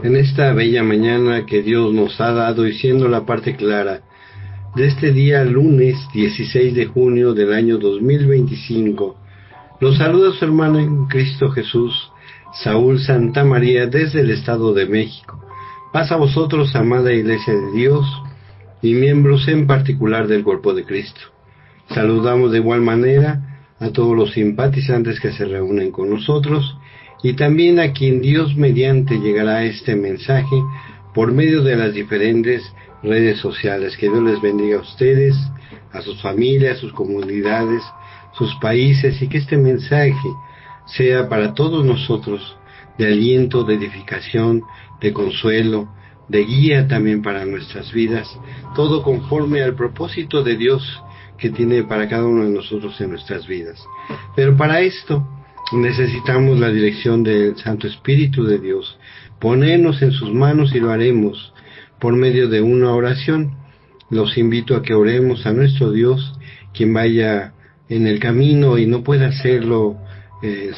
en esta bella mañana que Dios nos ha dado y siendo la parte clara de este día lunes 16 de junio del año 2025. Los saluda su hermano en Cristo Jesús, Saúl Santamaría, desde el Estado de México. Paz a vosotros, amada Iglesia de Dios, y miembros en particular del Cuerpo de Cristo. Saludamos de igual manera a todos los simpatizantes que se reúnen con nosotros, y también a quien Dios mediante llegará este mensaje por medio de las diferentes redes sociales. Que Dios les bendiga a ustedes, a sus familias, a sus comunidades, sus países, y que este mensaje sea para todos nosotros de aliento, de edificación, de consuelo, de guía también para nuestras vidas, todo conforme al propósito de Dios que tiene para cada uno de nosotros en nuestras vidas. Pero para esto necesitamos la dirección del Santo Espíritu de Dios, ponernos en sus manos, y lo haremos por medio de una oración. Los invito a que oremos a nuestro Dios. Quien vaya en el camino y no pueda hacerlo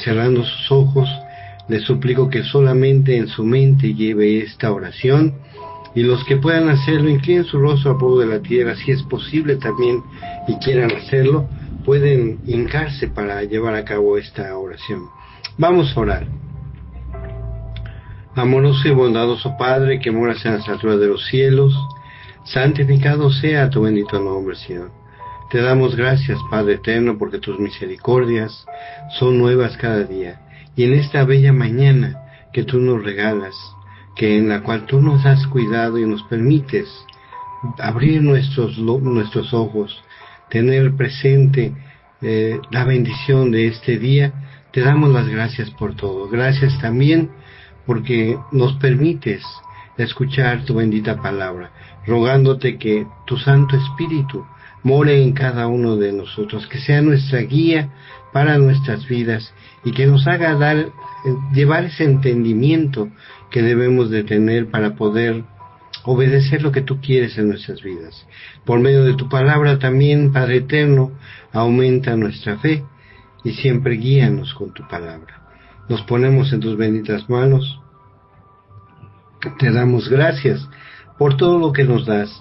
cerrando sus ojos, les suplico que solamente en su mente lleve esta oración, y los que puedan hacerlo, inclinen su rostro al polvo de la tierra, si es posible también, y quieran hacerlo, pueden hincarse para llevar a cabo esta oración. Vamos a orar. Amoroso y bondadoso Padre, que moras en las alturas de los cielos, santificado sea tu bendito nombre, Señor. Te damos gracias, Padre eterno, porque tus misericordias son nuevas cada día. Y en esta bella mañana que tú nos regalas, que en la cual tú nos has cuidado y nos permites abrir nuestros ojos, tener presente la bendición de este día, te damos las gracias por todo. Gracias también porque nos permites escuchar tu bendita palabra, rogándote que tu Santo Espíritu more en cada uno de nosotros, que sea nuestra guía para nuestras vidas, y que nos haga llevar ese entendimiento que debemos de tener para poder obedecer lo que tú quieres en nuestras vidas. Por medio de tu palabra también, Padre eterno, aumenta nuestra fe, y siempre guíanos con tu palabra. Nos ponemos en tus benditas manos. Te damos gracias por todo lo que nos das.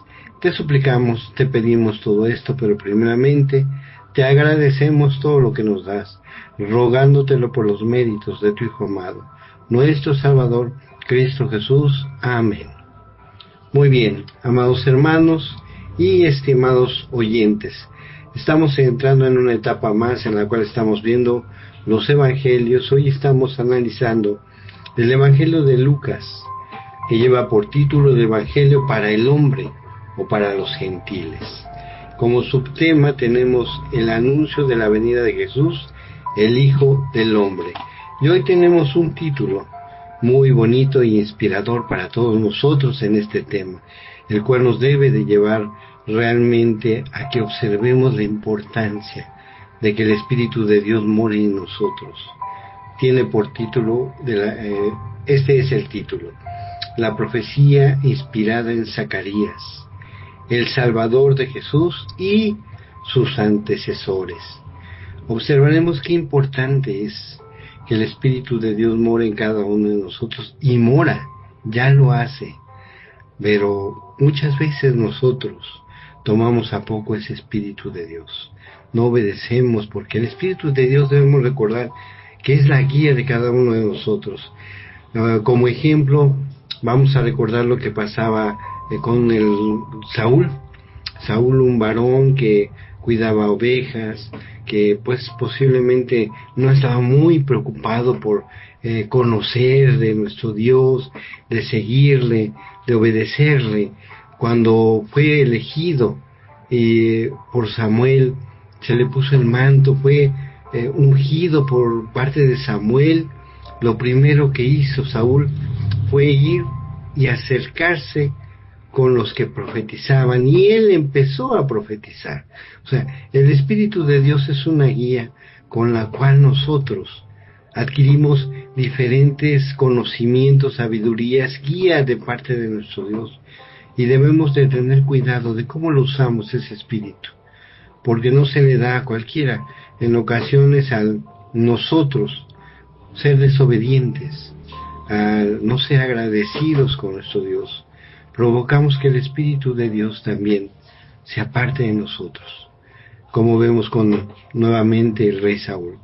Te suplicamos, te pedimos todo esto, pero primeramente te agradecemos todo lo que nos das, rogándotelo por los méritos de tu Hijo amado, nuestro Salvador, Cristo Jesús. Amén. Muy bien, amados hermanos y estimados oyentes, estamos entrando en una etapa más en la cual estamos viendo los evangelios. Hoy estamos analizando el Evangelio de Lucas, que lleva por título el Evangelio para el hombre o para los gentiles. Como subtema tenemos el anuncio de la venida de Jesús, el Hijo del Hombre. Y hoy tenemos un título muy bonito e inspirador para todos nosotros en este tema, el cual nos debe de llevar realmente a que observemos la importancia de que el Espíritu de Dios more en nosotros. Tiene por título, este es el título: la profecía inspirada en Zacarías, el Salvador de Jesús y sus antecesores. Observaremos qué importante es que el Espíritu de Dios more en cada uno de nosotros, y mora, ya lo hace, pero muchas veces nosotros tomamos a poco ese Espíritu de Dios, no obedecemos, porque el Espíritu de Dios, debemos recordar que es la guía de cada uno de nosotros. Como ejemplo, vamos a recordar lo que pasaba con el Saúl, un varón que cuidaba ovejas, que pues posiblemente no estaba muy preocupado por conocer de nuestro Dios, de seguirle, de obedecerle. Cuando fue elegido por Samuel, se le puso el manto, fue ungido por parte de Samuel. Lo primero que hizo Saúl fue ir y acercarse con los que profetizaban, y él empezó a profetizar. O sea, el Espíritu de Dios es una guía con la cual nosotros adquirimos diferentes conocimientos, sabidurías, guía de parte de nuestro Dios, y debemos de tener cuidado de cómo lo usamos ese Espíritu, porque no se le da a cualquiera. En ocasiones, al nosotros ser desobedientes, al no ser agradecidos con nuestro Dios, provocamos que el Espíritu de Dios también se aparte de nosotros, como vemos con nuevamente el rey Saúl.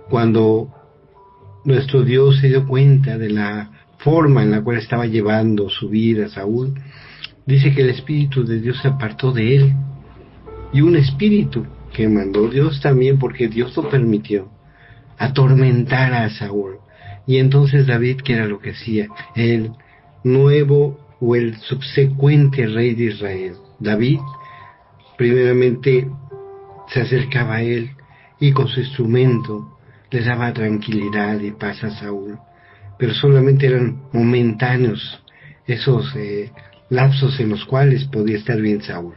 Cuando nuestro Dios se dio cuenta de la forma en la cual estaba llevando su vida Saúl, dice que el Espíritu de Dios se apartó de él, y un espíritu que mandó Dios también, porque Dios lo permitió, atormentar a Saúl. Y entonces David, ¿qué era lo que hacía? El nuevo o el subsecuente rey de Israel, David, primeramente se acercaba a él y con su instrumento le daba tranquilidad y paz a Saúl, pero solamente eran momentáneos esos lapsos en los cuales podía estar bien Saúl.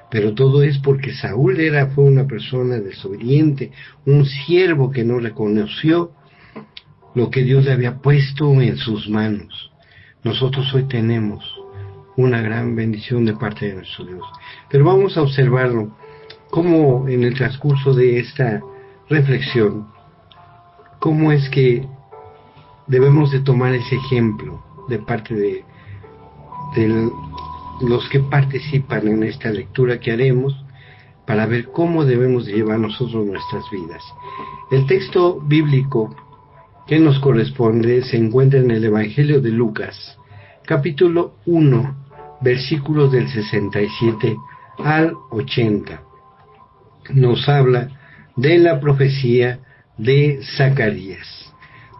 Pero todo es porque Saúl fue una persona desobediente, un siervo que no reconoció lo que Dios le había puesto en sus manos. Nosotros hoy tenemos una gran bendición de parte de nuestro Dios. Pero vamos a observarlo, cómo en el transcurso de esta reflexión, cómo es que debemos de tomar ese ejemplo de parte de los que participan en esta lectura que haremos, para ver cómo debemos de llevar nosotros nuestras vidas. El texto bíblico que nos corresponde se encuentra en el Evangelio de Lucas, capítulo 1, versículos del 67 al 80. Nos habla de la profecía de Zacarías.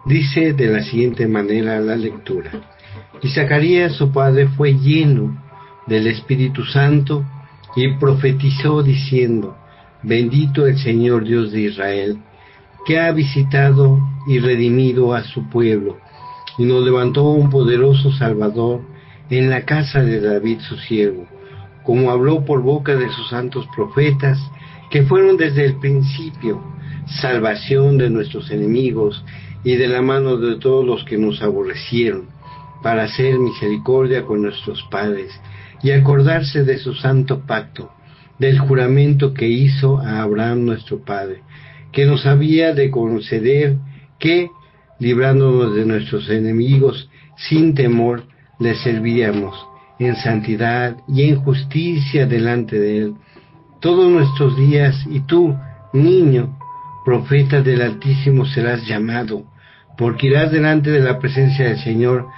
Dice de la siguiente manera la lectura: y Zacarías su padre fue lleno del Espíritu Santo y profetizó diciendo: bendito el Señor Dios de Israel, que ha visitado y redimido a su pueblo, y nos levantó un poderoso Salvador en la casa de David su siervo, como habló por boca de sus santos profetas, que fueron desde el principio, salvación de nuestros enemigos y de la mano de todos los que nos aborrecieron, para hacer misericordia con nuestros padres, y acordarse de su santo pacto, del juramento que hizo a Abraham nuestro padre, que nos había de conceder que, librándonos de nuestros enemigos, sin temor, le servíamos en santidad y en justicia delante de él todos nuestros días. Y tú, niño, profeta del Altísimo serás llamado, porque irás delante de la presencia del Señor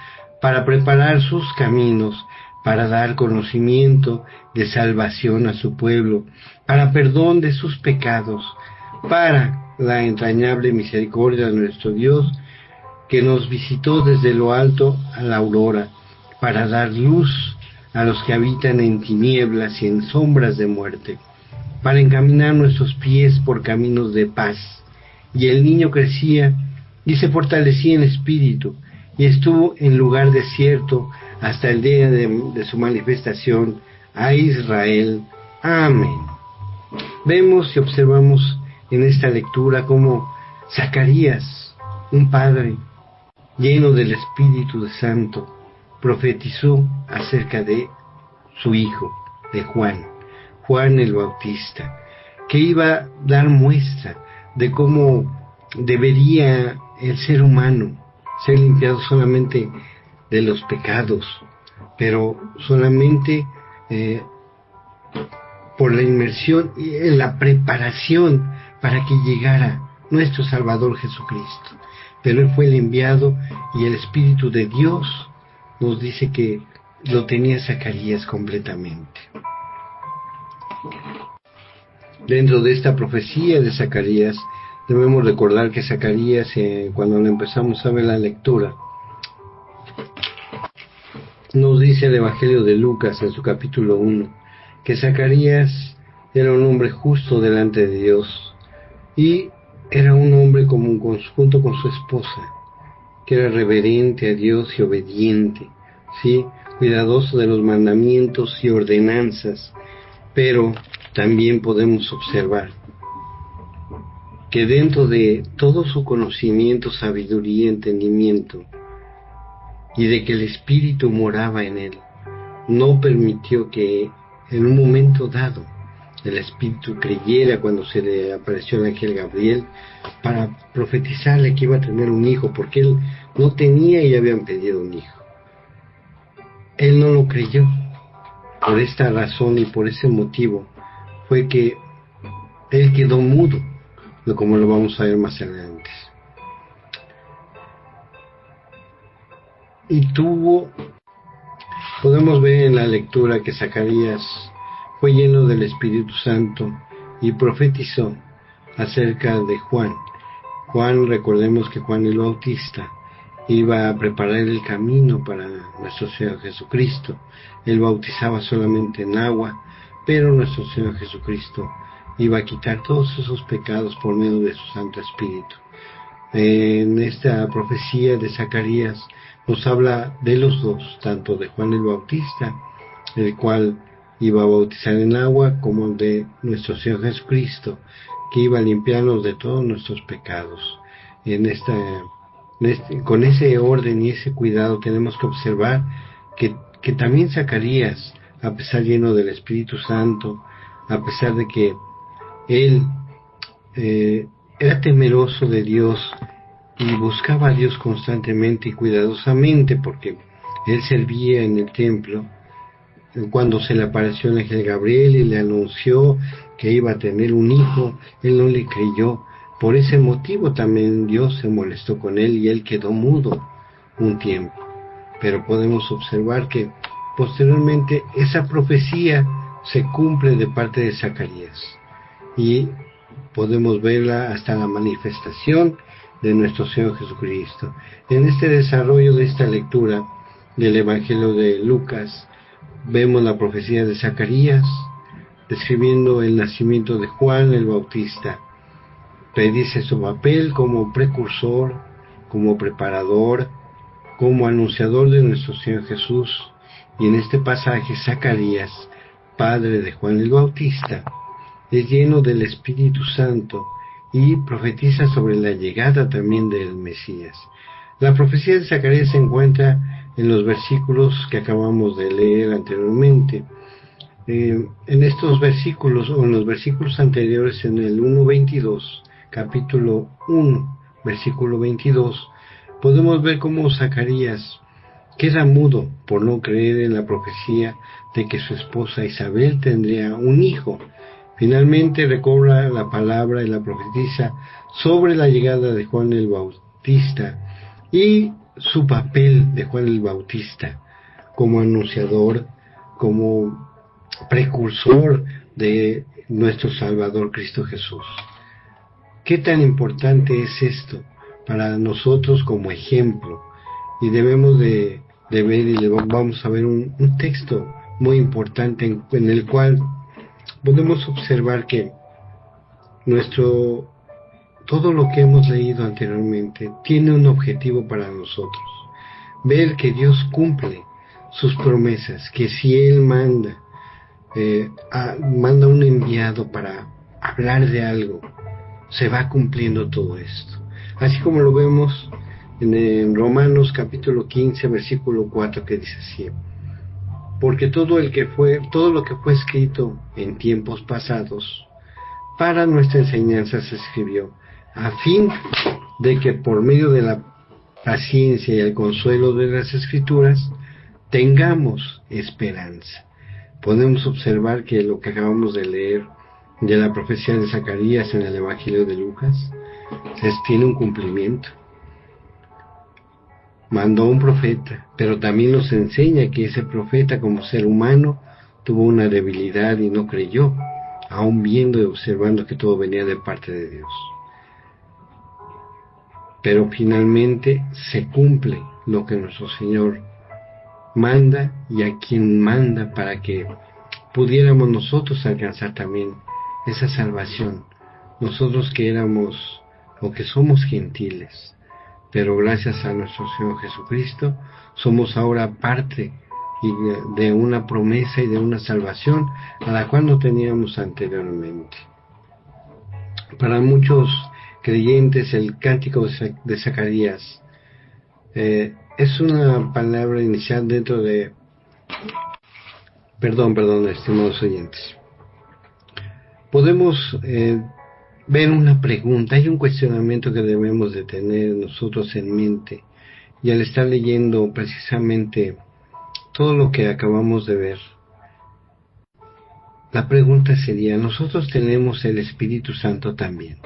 para preparar sus caminos, para dar conocimiento de salvación a su pueblo, para perdón de sus pecados, para la entrañable misericordia de nuestro Dios, que nos visitó desde lo alto a la aurora, para dar luz a los que habitan en tinieblas y en sombras de muerte, para encaminar nuestros pies por caminos de paz. Y el niño crecía y se fortalecía en espíritu, y estuvo en lugar desierto hasta el día de su manifestación a Israel. Amén. Vemos y observamos en esta lectura cómo Zacarías, un padre lleno del Espíritu Santo, profetizó acerca de su hijo, de Juan el Bautista, que iba a dar muestra de cómo debería el ser humano ser limpiado solamente de los pecados, pero solamente por la inmersión y la preparación para que llegara nuestro Salvador Jesucristo. Pero Él fue el enviado, y el Espíritu de Dios nos dice que lo tenía Zacarías completamente. Dentro de esta profecía de Zacarías, debemos recordar que Zacarías, cuando le empezamos a ver la lectura, nos dice el Evangelio de Lucas en su capítulo 1, que Zacarías era un hombre justo delante de Dios, y era un hombre común junto con su esposa, que era reverente a Dios y obediente, ¿sí? Cuidadoso de los mandamientos y ordenanzas. Pero también podemos observar que dentro de todo su conocimiento, sabiduría, entendimiento, y de que el Espíritu moraba en él, no permitió que en un momento dado del Espíritu creyera cuando se le apareció el ángel Gabriel para profetizarle que iba a tener un hijo, porque él no tenía y habían pedido un hijo. Él no lo creyó. Por esta razón y por ese motivo fue que él quedó mudo, como lo vamos a ver más adelante. Y podemos ver en la lectura que Zacarías fue lleno del Espíritu Santo y profetizó acerca de Juan. Juan, recordemos que Juan el Bautista iba a preparar el camino para nuestro Señor Jesucristo. Él bautizaba solamente en agua, pero nuestro Señor Jesucristo iba a quitar todos esos pecados por medio de su Santo Espíritu. En esta profecía de Zacarías nos habla de los dos, tanto de Juan el Bautista, el cual iba a bautizar en agua, como de nuestro Señor Jesucristo, que iba a limpiarnos de todos nuestros pecados. Con ese orden y ese cuidado tenemos que observar que también Zacarías, a pesar lleno del Espíritu Santo, a pesar de que él era temeroso de Dios y buscaba a Dios constantemente y cuidadosamente, porque él servía en el templo. Cuando se le apareció el ángel Gabriel y le anunció que iba a tener un hijo, él no le creyó. Por ese motivo también Dios se molestó con él y él quedó mudo un tiempo. Pero podemos observar que posteriormente esa profecía se cumple de parte de Zacarías y podemos verla hasta la manifestación de nuestro Señor Jesucristo. En este desarrollo de esta lectura del Evangelio de Lucas, vemos la profecía de Zacarías describiendo el nacimiento de Juan el Bautista. Predice su papel como precursor, como preparador, como anunciador de nuestro Señor Jesús. Y en este pasaje Zacarías, padre de Juan el Bautista, es lleno del Espíritu Santo y profetiza sobre la llegada también del Mesías. La profecía de Zacarías se encuentra en los versículos que acabamos de leer anteriormente. En estos versículos, o en los versículos anteriores, en el 1:22, capítulo 1, versículo 22, podemos ver cómo Zacarías queda mudo por no creer en la profecía de que su esposa Isabel tendría un hijo. Finalmente recobra la palabra y la profetiza sobre la llegada de Juan el Bautista y su papel de Juan el Bautista como anunciador, como precursor de nuestro Salvador Cristo Jesús. ¿Qué tan importante es esto para nosotros como ejemplo? Y debemos de ver, y vamos a ver un texto muy importante en el cual podemos observar que todo lo que hemos leído anteriormente tiene un objetivo para nosotros: ver que Dios cumple sus promesas, que si Él manda un enviado para hablar de algo, se va cumpliendo todo esto. Así como lo vemos en Romanos capítulo 15, versículo 4, que dice así: porque todo lo que fue escrito en tiempos pasados para nuestra enseñanza se escribió, a fin de que por medio de la paciencia y el consuelo de las Escrituras tengamos esperanza. Podemos observar que lo que acabamos de leer de la profecía de Zacarías en el Evangelio de Lucas tiene un cumplimiento. Mandó un profeta, pero también nos enseña que ese profeta, como ser humano, tuvo una debilidad y no creyó, aún viendo y observando que todo venía de parte de Dios. Pero finalmente se cumple lo que nuestro Señor manda, y a quien manda, para que pudiéramos nosotros alcanzar también esa salvación. Nosotros que éramos o que somos gentiles, pero gracias a nuestro Señor Jesucristo somos ahora parte de una promesa y de una salvación a la cual no teníamos anteriormente. Para muchos creyentes, el cántico de Zacarías es una palabra inicial dentro de... Perdón, estimados oyentes. podemos ver una pregunta, hay un cuestionamiento que debemos de tener nosotros en mente, y al estar leyendo precisamente todo lo que acabamos de ver, la pregunta sería, ¿nosotros tenemos el Espíritu Santo también?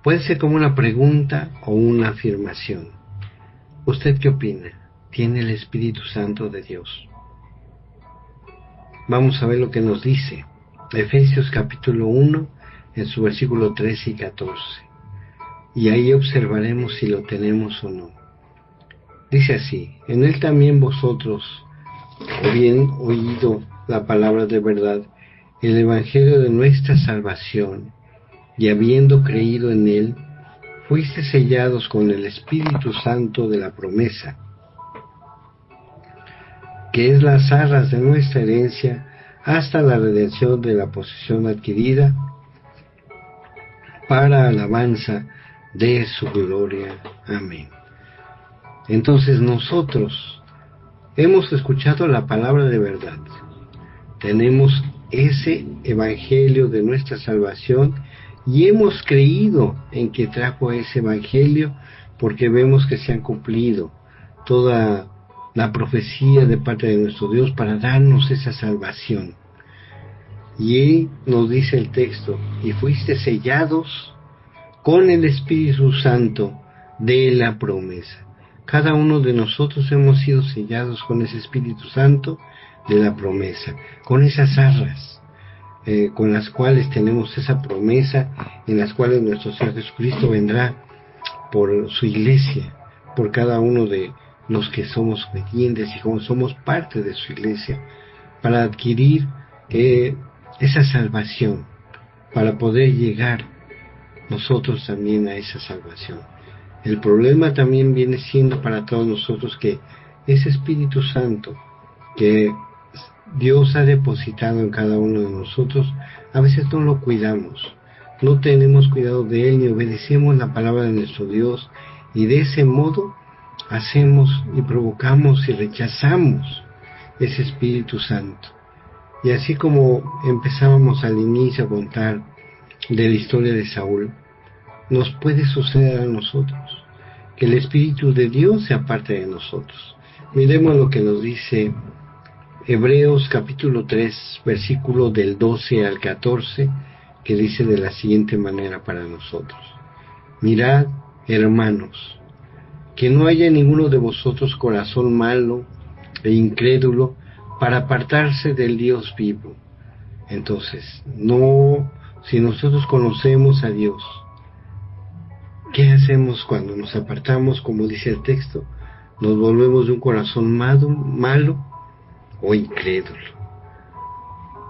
Puede ser como una pregunta o una afirmación. ¿Usted qué opina? ¿Tiene el Espíritu Santo de Dios? Vamos a ver lo que nos dice Efesios capítulo 1, en su versículo 13 y 14. Y ahí observaremos si lo tenemos o no. Dice así: en él también vosotros, habiendo oído la palabra de verdad, el evangelio de nuestra salvación, y habiendo creído en él, fuiste sellados con el Espíritu Santo de la promesa, que es las arras de nuestra herencia, hasta la redención de la posesión adquirida, para alabanza de su gloria. Amén. Entonces nosotros hemos escuchado la palabra de verdad, tenemos ese evangelio de nuestra salvación y hemos creído en que trajo ese evangelio, porque vemos que se han cumplido toda la profecía de parte de nuestro Dios para darnos esa salvación. Y nos dice el texto: y fuiste sellados con el Espíritu Santo de la promesa. Cada uno de nosotros hemos sido sellados con ese Espíritu Santo de la promesa, con esas arras con las cuales tenemos esa promesa, en las cuales nuestro Señor Jesucristo vendrá por su iglesia, por cada uno de los que somos creyentes y como somos parte de su iglesia, para adquirir esa salvación, para poder llegar nosotros también a esa salvación. El problema también viene siendo para todos nosotros que ese Espíritu Santo que Dios ha depositado en cada uno de nosotros, a veces no lo cuidamos, no tenemos cuidado de él ni obedecemos la palabra de nuestro Dios, y de ese modo hacemos y provocamos y rechazamos ese Espíritu Santo. Y así como empezábamos al inicio a contar de la historia de Saúl, nos puede suceder a nosotros que el Espíritu de Dios se aparte de nosotros. Miremos lo que nos dice Hebreos capítulo 3, versículo del 12 al 14, que dice de la siguiente manera para nosotros: mirad, hermanos, que no haya en ninguno de vosotros corazón malo e incrédulo para apartarse del Dios vivo. Entonces, si nosotros conocemos a Dios, ¿qué hacemos cuando nos apartamos? Como dice el texto, nos volvemos de un corazón malo o incrédulo,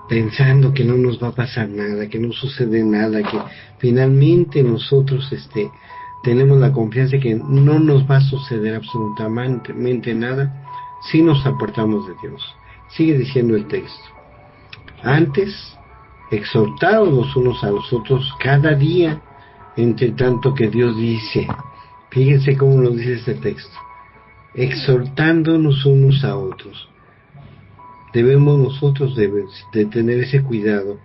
pensando que no nos va a pasar nada, que no sucede nada, que finalmente nosotros tenemos la confianza de que no nos va a suceder absolutamente nada si nos apartamos de Dios. Sigue diciendo el texto: antes, exhortaos los unos a los otros cada día, entre tanto que Dios dice. Fíjense cómo nos dice este texto: exhortándonos unos a otros. Debemos nosotros de tener ese cuidado,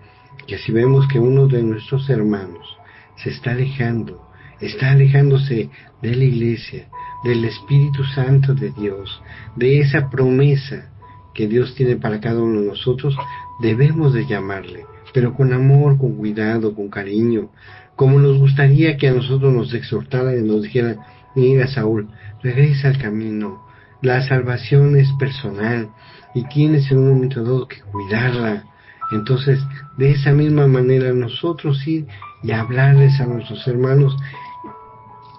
que si vemos que uno de nuestros hermanos se está alejándose de la iglesia, del Espíritu Santo de Dios, de esa promesa que Dios tiene para cada uno de nosotros, debemos de llamarle, pero con amor, con cuidado, con cariño, como nos gustaría que a nosotros nos exhortaran y nos dijeran: mira, Saúl, regresa al camino, la salvación es personal y tienes en un momento dado que cuidarla. Entonces, de esa misma manera nosotros ir y hablarles a nuestros hermanos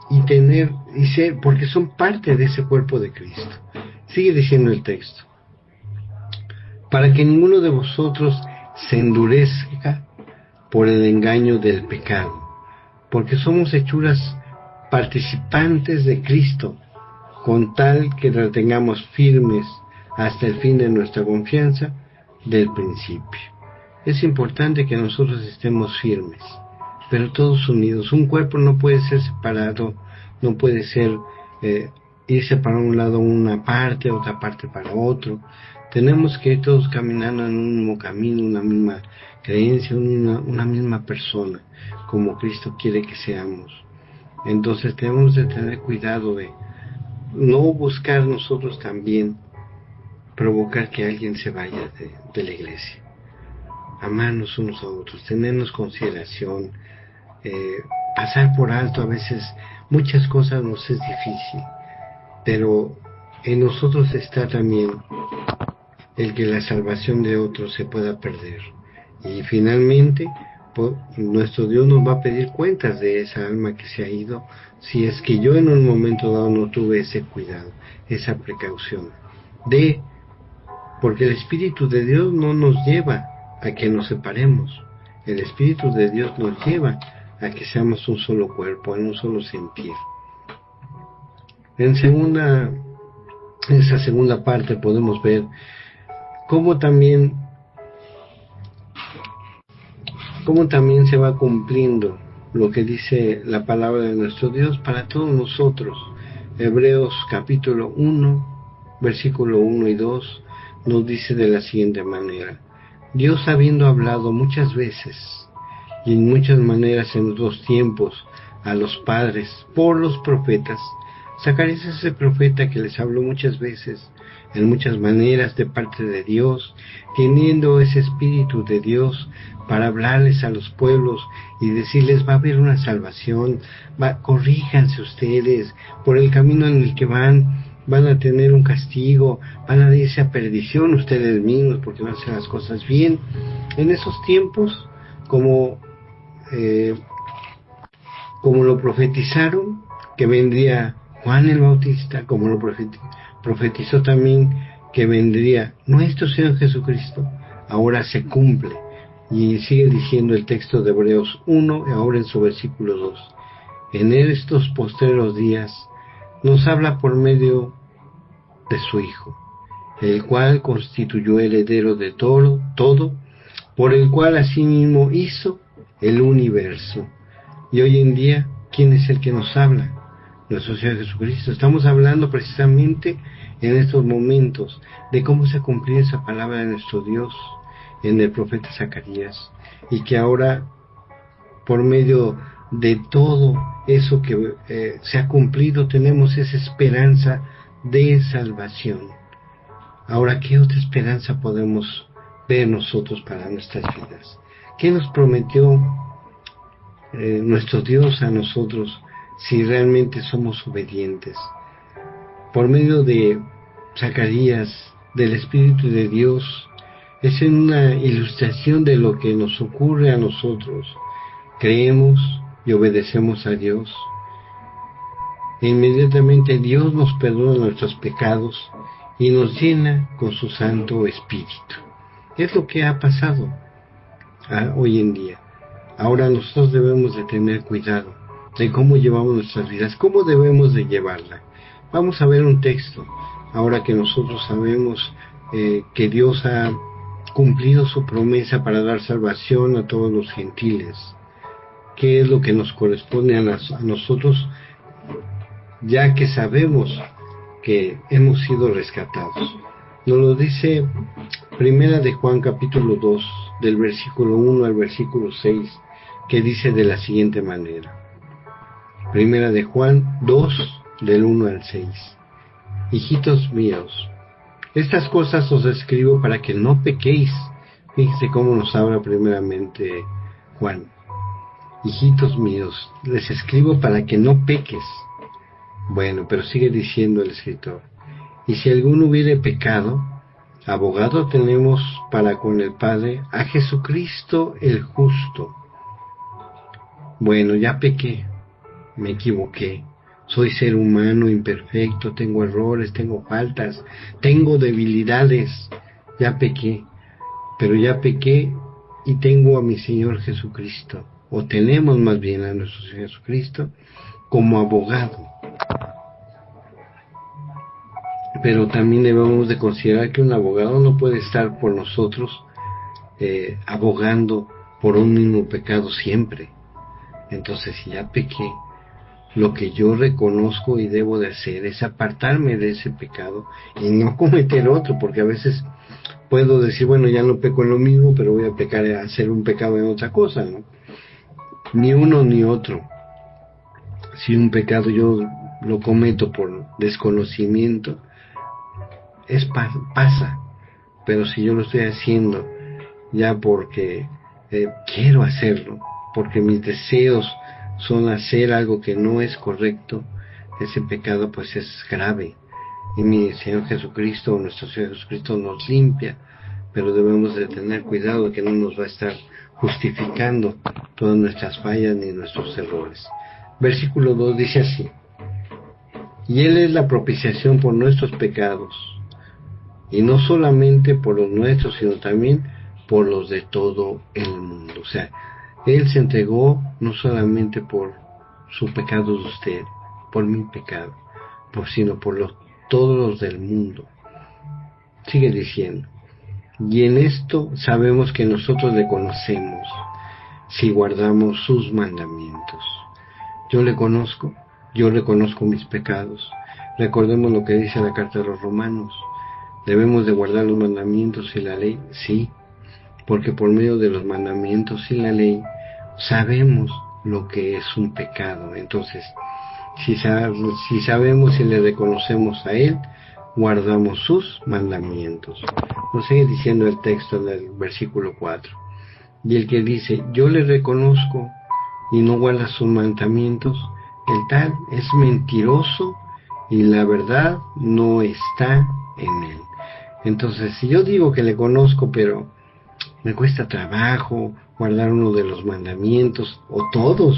y ser, porque son parte de ese cuerpo de Cristo. Sigue diciendo el texto: para que ninguno de vosotros se endurezca por el engaño del pecado, porque somos hechuras participantes de Cristo, con tal que retengamos firmes hasta el fin de nuestra confianza del principio. Es importante que nosotros estemos firmes, pero todos unidos. Un cuerpo no puede ser separado, no puede ser irse para un lado una parte, otra parte para otro. Tenemos que ir todos caminando en un mismo camino, una misma creencia, una misma persona, como Cristo quiere que seamos. Entonces tenemos de tener cuidado de no buscar nosotros también provocar que alguien se vaya de la iglesia. Amarnos unos a otros, tenernos consideración, pasar por alto a veces muchas cosas nos es difícil, pero en nosotros está también el que la salvación de otros se pueda perder. Y finalmente, nuestro Dios nos va a pedir cuentas de esa alma que se ha ido, si es que yo en un momento dado no tuve ese cuidado, esa precaución. Porque el Espíritu de Dios no nos lleva a que nos separemos. El Espíritu de Dios nos lleva a que seamos un solo cuerpo, en un solo sentir. En esa segunda parte podemos ver cómo también se va cumpliendo lo que dice la palabra de nuestro Dios para todos nosotros. Hebreos capítulo 1, versículo 1 y 2 nos dice de la siguiente manera: Dios, habiendo hablado muchas veces y en muchas maneras en otros tiempos a los padres por los profetas. Zacarías es ese profeta que les habló muchas veces, en muchas maneras de parte de Dios, teniendo ese Espíritu de Dios para hablarles a los pueblos y decirles: va a haber una salvación, corríjanse ustedes, por el camino en el que van a tener un castigo, van a irse a perdición ustedes mismos porque no hacen las cosas bien. En esos tiempos, como lo profetizaron, que vendría Juan el Bautista, como lo profetizó también que vendría nuestro Señor Jesucristo, ahora se cumple. Y sigue diciendo el texto de Hebreos 1, ahora en su versículo 2. En estos postreros días nos habla por medio de su Hijo, el cual constituyó heredero de todo, por el cual asimismo hizo el universo. Y hoy en día, ¿quién es el que nos habla? Nuestro Señor Jesucristo. Estamos hablando precisamente en estos momentos de cómo se cumplió esa palabra de nuestro Dios en el profeta Zacarías, y que ahora, por medio de todo eso que se ha cumplido, tenemos esa esperanza de salvación. Ahora, ¿qué otra esperanza podemos ver nosotros para nuestras vidas? ¿Qué nos prometió nuestro Dios a nosotros si realmente somos obedientes? Por medio de Zacarías, del Espíritu de Dios, es una ilustración de lo que nos ocurre a nosotros. Creemos y obedecemos a Dios, e inmediatamente Dios nos perdona nuestros pecados y nos llena con su Santo Espíritu. Es lo que ha pasado hoy en día. Ahora nosotros debemos de tener cuidado de cómo llevamos nuestras vidas, cómo debemos de llevarla. Vamos a ver un texto, ahora que nosotros sabemos que Dios ha cumplido su promesa para dar salvación a todos los gentiles. ¿Qué es lo que nos corresponde a nosotros, ya que sabemos que hemos sido rescatados? Nos lo dice Primera de Juan capítulo 2, del versículo 1 al versículo 6, que dice de la siguiente manera. Primera de Juan 2, del 1 al 6. Hijitos míos, estas cosas os escribo para que no pequéis. Fíjense cómo nos habla primeramente Juan. Hijitos míos, les escribo para que no peques. Bueno, pero sigue diciendo el escritor: y si alguno hubiere pecado, abogado tenemos para con el Padre, a Jesucristo el justo. Bueno, ya pequé, me equivoqué, soy ser humano imperfecto, tengo errores, tengo faltas, tengo debilidades, ya pequé, pero ya pequé y tengo a mi Señor Jesucristo, o tenemos más bien a nuestro Señor Jesucristo como abogado. Pero también debemos de considerar que un abogado no puede estar por nosotros abogando por un mismo pecado siempre. Entonces, si ya pequé, lo que yo reconozco y debo de hacer es apartarme de ese pecado y no cometer otro, porque a veces puedo decir, bueno, ya no peco en lo mismo, pero voy a pecar, a hacer un pecado en otra cosa, ¿no? Ni uno ni otro. Si un pecado yo lo cometo por desconocimiento, pasa. Pero si yo lo estoy haciendo ya porque quiero hacerlo, porque mis deseos son hacer algo que no es correcto, ese pecado pues es grave. Y mi Señor Jesucristo, nuestro Señor Jesucristo nos limpia, pero debemos de tener cuidado que no nos va a estar justificando todas nuestras fallas ni nuestros errores. Versículo 2 dice así: y Él es la propiciación por nuestros pecados, y no solamente por los nuestros, sino también por los de todo el mundo. O sea, Él se entregó no solamente por su pecado de usted, por mi pecado, sino por todos los del mundo. Sigue diciendo: y en esto sabemos que nosotros le conocemos, si guardamos sus mandamientos. Yo le conozco, yo reconozco mis pecados. Recordemos lo que dice la carta de los Romanos: ¿debemos de guardar los mandamientos y la ley? Sí, porque por medio de los mandamientos y la ley sabemos lo que es un pecado. Entonces, si sabemos y le reconocemos a Él, guardamos sus mandamientos. Nos sigue diciendo el texto del versículo 4. Y el que dice, yo le reconozco, y no guarda sus mandamientos, el tal es mentiroso, y la verdad no está en él. Entonces, si yo digo que le conozco, pero me cuesta trabajo guardar uno de los mandamientos, o todos,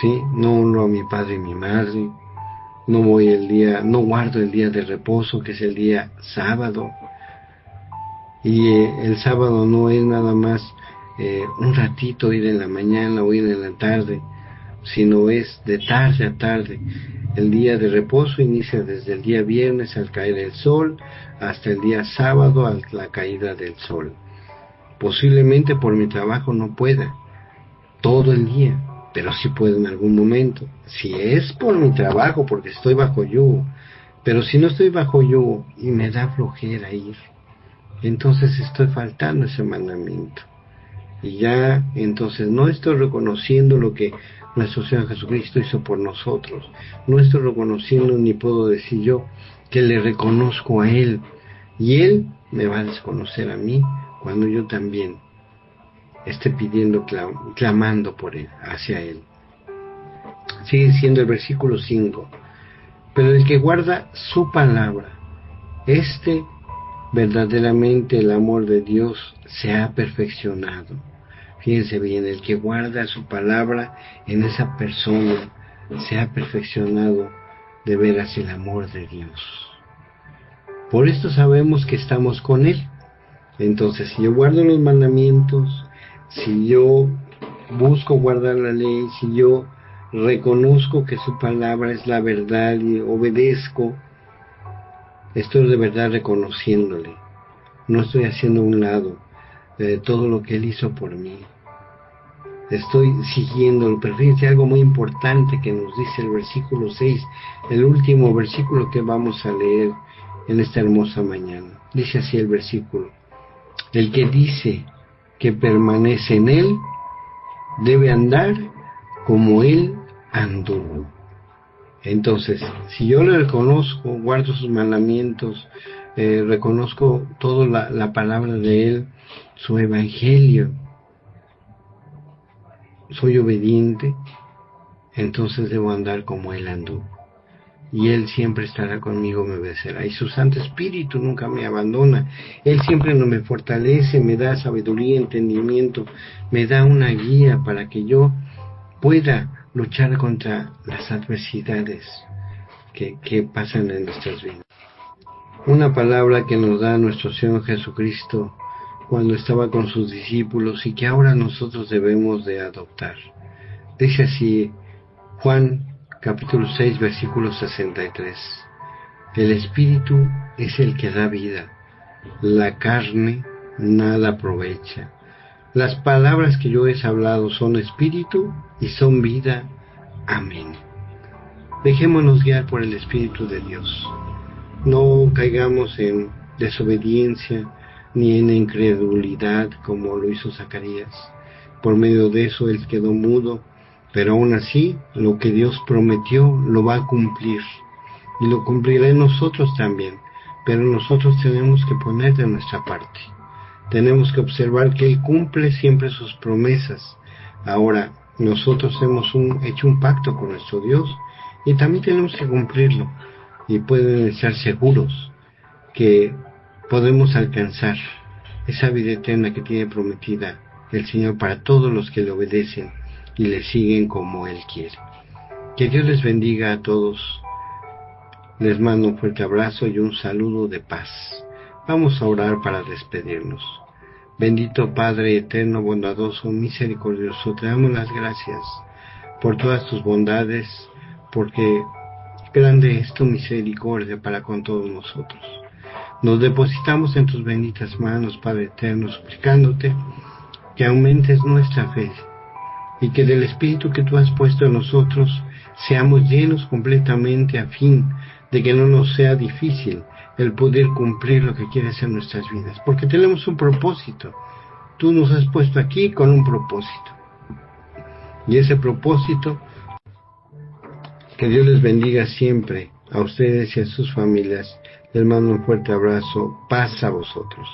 ¿sí? No honro a mi padre y mi madre, no guardo el día de reposo, que es el día sábado, y el sábado no es nada más un ratito, ir en la mañana o ir en la tarde, sino es de tarde a tarde. El día de reposo inicia desde el día viernes al caer el sol hasta el día sábado a la caída del sol. Posiblemente por mi trabajo no pueda todo el día, pero sí puedo en algún momento. Si es por mi trabajo, porque estoy bajo yugo, pero si no estoy bajo yugo y me da flojera ir, entonces estoy faltando ese mandamiento. Y ya entonces no estoy reconociendo lo que nuestro Señor Jesucristo hizo por nosotros. No estoy reconociendo, ni puedo decir yo que le reconozco a Él, y Él me va a desconocer a mí cuando yo también esté pidiendo, clamando por Él, hacia Él. Sigue siendo el versículo 5. Pero el que guarda su palabra, verdaderamente el amor de Dios se ha perfeccionado. Fíjense bien, el que guarda su palabra, en esa persona se ha perfeccionado de veras el amor de Dios. Por esto sabemos que estamos con Él. Entonces, si yo guardo los mandamientos, si yo busco guardar la ley, si yo reconozco que su palabra es la verdad y obedezco, estoy de verdad reconociéndole. No estoy haciendo a un lado todo lo que Él hizo por mí. Estoy siguiéndolo. Pero fíjense algo muy importante que nos dice el versículo 6, el último versículo que vamos a leer en esta hermosa mañana. Dice así el versículo: el que dice que permanece en Él, debe andar como Él anduvo. Entonces, si yo le reconozco, guardo sus mandamientos, reconozco toda la palabra de Él, su evangelio, soy obediente, entonces debo andar como Él anduvo. Y Él siempre estará conmigo, me obedecerá. Y su Santo Espíritu nunca me abandona. Él siempre me fortalece, me da sabiduría, entendimiento, me da una guía para que yo pueda luchar contra las adversidades que pasan en nuestras vidas. Una palabra que nos da nuestro Señor Jesucristo cuando estaba con sus discípulos y que ahora nosotros debemos de adoptar. Dice así Juan capítulo 6 versículo 63: el Espíritu es el que da vida, la carne nada aprovecha. Las palabras que yo he hablado son espíritu y son vida. Amén. Dejémonos guiar por el Espíritu de Dios. No caigamos en desobediencia, ni en incredulidad como lo hizo Zacarías. Por medio de eso él quedó mudo, pero aún así lo que Dios prometió lo va a cumplir, y lo cumplirá en nosotros también, pero nosotros tenemos que poner de nuestra parte. Tenemos que observar que Él cumple siempre sus promesas. Ahora, nosotros hemos hecho un pacto con nuestro Dios y también tenemos que cumplirlo. Y pueden estar seguros que podemos alcanzar esa vida eterna que tiene prometida el Señor para todos los que le obedecen y le siguen como Él quiere. Que Dios les bendiga a todos. Les mando un fuerte abrazo y un saludo de paz. Vamos a orar para despedirnos. Bendito Padre eterno, bondadoso, misericordioso, te damos las gracias por todas tus bondades, porque grande es tu misericordia para con todos nosotros. Nos depositamos en tus benditas manos, Padre eterno, suplicándote que aumentes nuestra fe y que del Espíritu que tú has puesto en nosotros seamos llenos completamente, a fin de que no nos sea difícil el poder cumplir lo que quieres en nuestras vidas, porque tenemos un propósito. Tú nos has puesto aquí con un propósito, y ese propósito, que Dios les bendiga siempre a ustedes y a sus familias. Les mando un fuerte abrazo, paz a vosotros.